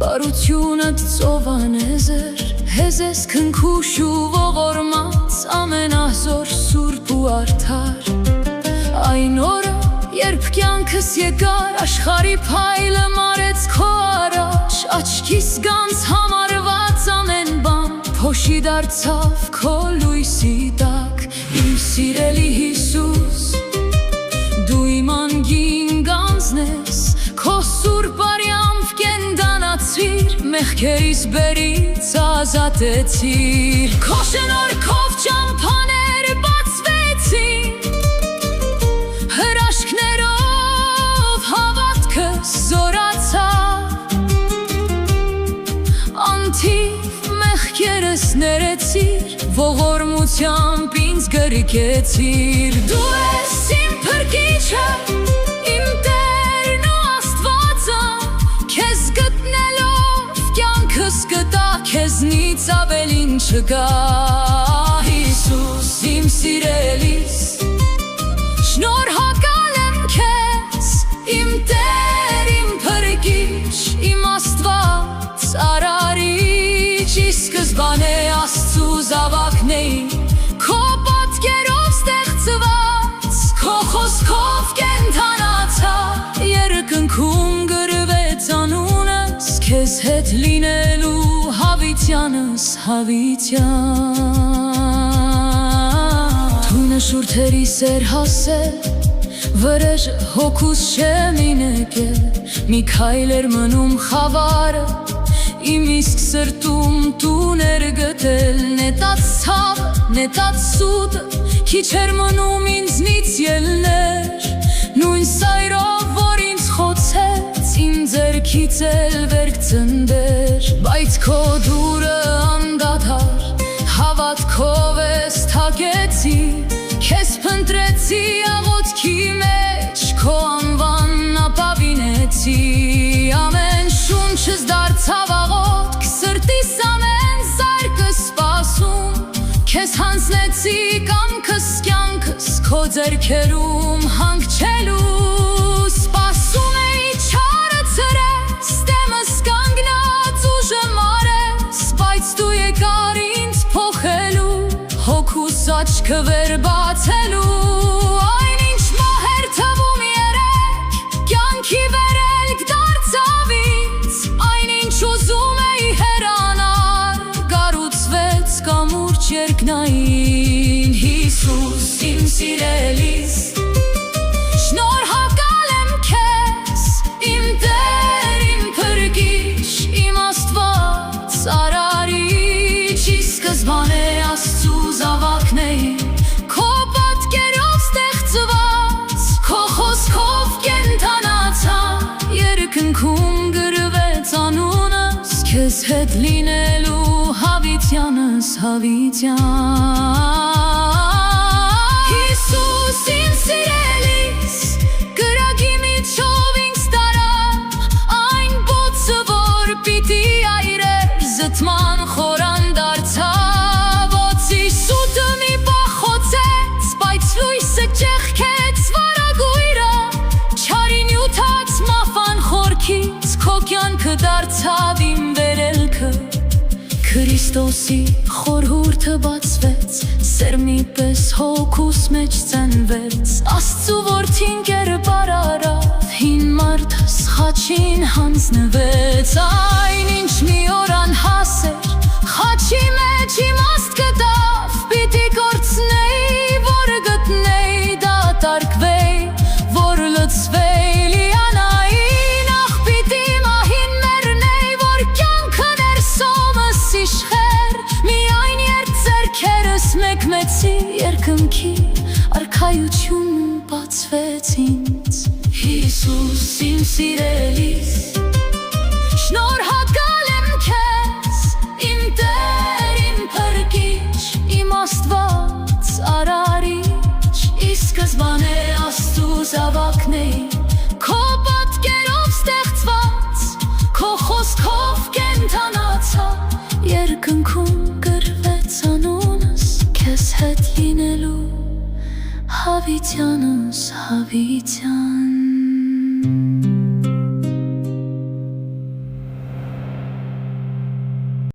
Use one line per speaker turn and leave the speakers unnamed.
Բարությունդ ծովանեզեր, հեզես քնքուշ ու ողորմած, ամենահզոր սուրբ ու արդար։ Այն օրը, երբ կյանքս եկար, աշխարհի փայլը մարեց քո առաջ, աչքիս գանձ համարված ամեն բան, փոշի դարձավ քո լույսի տակ։ Իմ սիրելի Հիսուս, դու իմ անգին գանձն ես, քո սուրբ արյամբ կենդանացիր, մեղքերիս բերից ազատեցիր։ Քո շնորհքով ճամփաներ բացվեցին, հրաշքներով հավատքս զորացավ, անթիվ մեղքերս ներեցիր, ողորմությամբ ինձ գրկեցիր։ Դու ես իմ փրկիչը, իմ Տերն ու Աստվածը, քեզ գտնելով կյանքս գտա, քեզնից ավելին չկա։ Հիսուս իմ սիրելիս, շնորհակալ եմ քեզ, իմ Տեր, իմ փրկիչ, իմ Աստված, արարիչ, ի սկզբանե Աստծու զավակն էի, քո պատկերով ստեղծված, քո խոսքով կենդանացա, երկնքում գրվեց անունս, քեզ հետ լինելու հավիտյանս հավիտյան։ Թույնը շուրթերի սեր հասել, վրեժը հոգուս չեմ ինեկել, մի քայլ էր մնում խավարը, իմ իսկ սրտում տուներ գտել, նետած ցավը, նետած սուտը, քիչ էր մնում ինձնից ելներ, նույն սայրով, որ ինձ խոցեց, իմ ձեռքից էլ վերք ծնդեր, բայց քո դուրը անդադար, հավատքով ես թակեցի, քեզ փնտրեցի աղոթքի մեջ, քո անվանն ապավինեցի, ամեն շունչս դարձավ աղոթք, սրտիս ամեն զարկը սպասում, քեզ հանձնեցի կամքս կյանքս, քո ձեռքերում հանգչելու, սպասում էի չարը ցրես, դեմս կանգնած ուժը մարես, բայց դու եկար ինձ փոխելու, հոգուս աչքը վեր բացելու, այնինչ մահեր թվում երեք, կյանքի վերելք դարձավ ինձ, այնինչ ուզում էի հեռանալ, կառուցվեց կամուրջ երկնային։ Հիսուս իմ սիրելիս, շնորհակալ եմ քեզ, իմ Տեր, իմ փրկիչ, իմ Աստված, արարիչ, ի սկզբանե Աստծու զավակն էի, քո պատկերով ստեղծված, քո խոսքով կենդանացա, երկնքում գրվեց անունս, քեզ հետ լինելու հավիտյանս հավիտյան։ Հիսուս իմ սիրելիս, կրակի միջով ինձ տարավ, այն բոցը, որ պիտի այրեր, զտման խորան դարձավ, ոցի սուտը մի պահ խոցեց, բայց լույսը ճեղքեց վարագույրը, չարի նյութած մահվան խորքից, քո կյանքը դարձավ իմ վերելքը, Քրիստոսի խորհուրդը բացվեց, սերմի պես հոգուս մեջ ծնվեց, Աստծու որդին կերպար արավ, հին մարդս խաչին հանձնվեց, այնինչ մի օր անհասեր, խաչի մեջ իմաստ գտավ, պիտի կորցնեի, որ գտնեի, դատարկվեի, որ լցվեի լիանայի, նախ պիտի մահին մեռնեի, որ կյանքը ներսոմս իշխեր, միայն երբ ձեռքերս մեկմեցի, երկնքի արքայությունն բացվեց ինձ։ Հիսուս իմ սիրելիս, շնորհակալ եմ քեզ, իմ Տեր, իմ փրկիչ, իմ Աստված, արարիչ, ի սկզբանե Աստծու զավակն էի, քո պատկերով ստեղծված, քո խոսքով կենդանացա, երկնքում գրվեց անունս, քեզ հետ լինելու հավիտյանս հավիտյան։